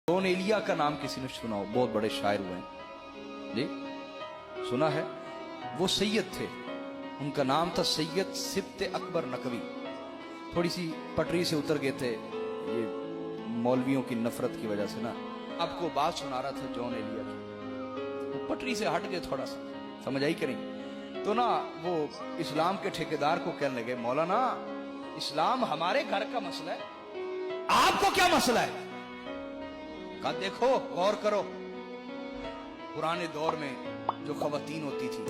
John Elia का नाम किसी ने सुना हो? बहुत बड़े शायर हुए हैं जी, सुना है? वो सैयद थे, उनका नाम था सैयद सिब्त अकबर नकवी। थोड़ी सी पटरी से उतर गए थे ये मौलवियों की नफरत की वजह से ना। आपको बात सुना रहा था जॉन एलिया की, वो पटरी से हट गए थोड़ा सा, समझ आई कि नहीं? तो ना वो इस्लाम के ठेकेदार को कहने लगे, मौलाना इस्लाम हमारे घर का मसला है, आपको क्या मसला है? कहा देखो गौर करो, पुराने दौर में जो खवातीन होती थी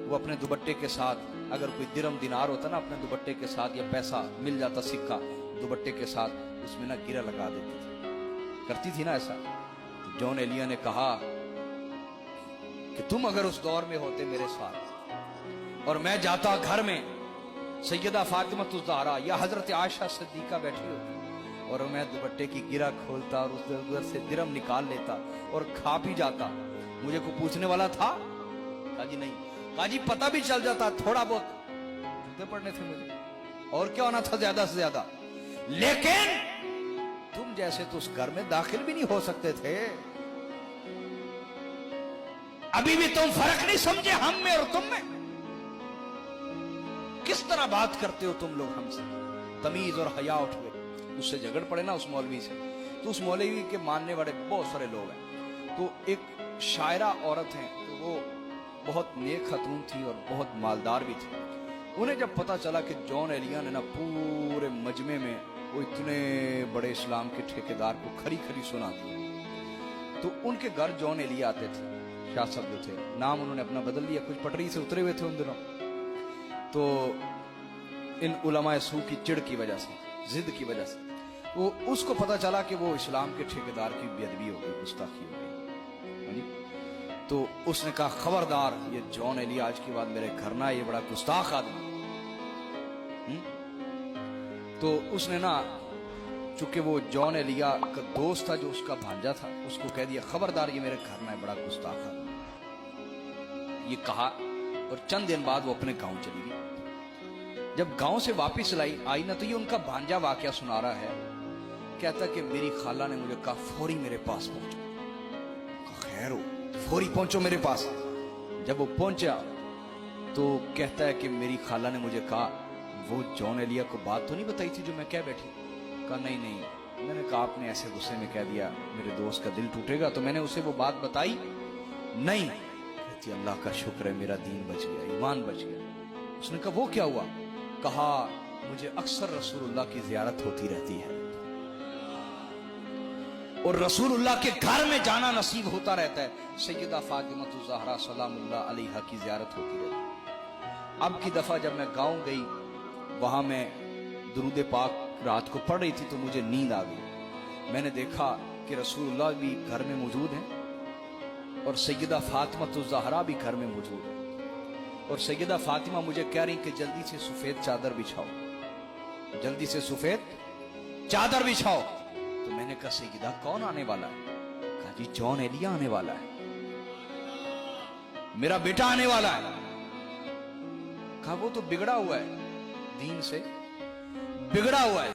वो अपने दुपट्टे के साथ, अगर कोई दिरम दिनार होता ना अपने दुपट्टे के साथ, या पैसा मिल जाता सिक्का दुपट्टे के साथ, उसमें ना गिरा लगा देती थी, करती थी ना ऐसा। तो जॉन एलिया ने कहा कि तुम अगर उस दौर में होते मेरे साथ और मैं जाता घर में सैयदा फातिमा ज़हरा या हजरत आयशा सिद्दीका बैठी होती और मैं दुपट्टे की गिरा खोलता और उस से दिरम निकाल लेता और खा पी जाता, मुझे को पूछने वाला था? कहा जी नहीं। कहा जी पता भी चल जाता, थोड़ा बहुत जूते पड़ने थे मुझे, और क्या होना था ज्यादा से ज्यादा, लेकिन तुम जैसे तो उस घर में दाखिल भी नहीं हो सकते थे। अभी भी तुम फर्क नहीं समझे हम में और तुम में? किस तरह बात करते हो तुम लोग हमसे? तमीज और हया उठ गए। उससे झगड़ पड़े ना उस मौलवी से, तो उस मौलवी के मानने वाले बहुत सारे लोग हैं। तो एक शायरा औरत हैं, तो वो बहुत नेक खतून थी और बहुत मालदार भी थी। उन्हें जब पता चला कि जॉन एलिया ने ना पूरे मजमे में वो इतने बड़े इस्लाम के ठेकेदार को खरी खरी सुना दी, तो उनके घर जॉन एलिया आते थे। शाह साहब जो थे, नाम उन्होंने अपना बदल दिया, कुछ पटरी से उतरे हुए थे उन दिनों। तो इन उलमाए सू की चिड़ की वजह से, जिद की वजह से, वो उसको पता चला कि वो इस्लाम के ठेकेदार की बेअदबी हो गई, गुस्ताखी हो गई। तो उसने कहा खबरदार, ये जॉन एलिया आज के बाद मेरे घर ना, ये बड़ा गुस्ताख आदमी। तो उसने ना, चूंकि वो जॉन एलिया का दोस्त था जो उसका भांजा था, उसको कह दिया खबरदार ये मेरे घर ना है, बड़ा गुस्ताख आदमी। ये कहा और चंद दिन बाद वो अपने गांव चली गई। जब गांव से वापस आई ना, तो ये उनका भांजा वाकया सुना रहा है। कहता कि मेरी खाला ने मुझे कहा फौरी मेरे पास पहुंचो। खैर हो, फौरी पहुंचो मेरे पास। जब वो पहुंचा तो कहता है कि मेरी खाला ने मुझे कहा वो जॉन एलिया को बात तो नहीं बताई थी जो मैं कह बैठी? कहा नहीं नहीं, मैंने कहा आपने ऐसे गुस्से में कह दिया मेरे दोस्त का दिल टूटेगा, तो मैंने उसे वो बात बताई नहीं। कहती अल्लाह का शुक्र है मेरा दीन बच गया, ईमान बच गया। उसने कहा वो क्या हुआ? कहा मुझे अक्सर रसूलुल्लाह की जियारत होती रहती है और रसूलुल्लाह के घर में जाना नसीब होता रहता है। सैयदा फातिमा ज़हरा सलामुल्लाह अलैहा की जियारत होती रहती है। अब की दफा जब मैं गांव गई, वहां मैं दुरूद पाक रात को पढ़ रही थी, तो मुझे नींद आ गई। मैंने देखा कि रसूलुल्लाह भी घर में मौजूद हैं और सैयदा फातिमा ज़हरा भी घर में मौजूद है। और सैयदा फातिमा मुझे कह रही कि जल्दी से सफेद चादर बिछाओ, जल्दी से सफेद चादर बिछाओ। तो मैंने कहा सैयदा कौन आने वाला है? कहा जी जॉन एलिया आने वाला है, मेरा बेटा आने वाला है। कहा वो तो बिगड़ा हुआ है, दीन से बिगड़ा हुआ है।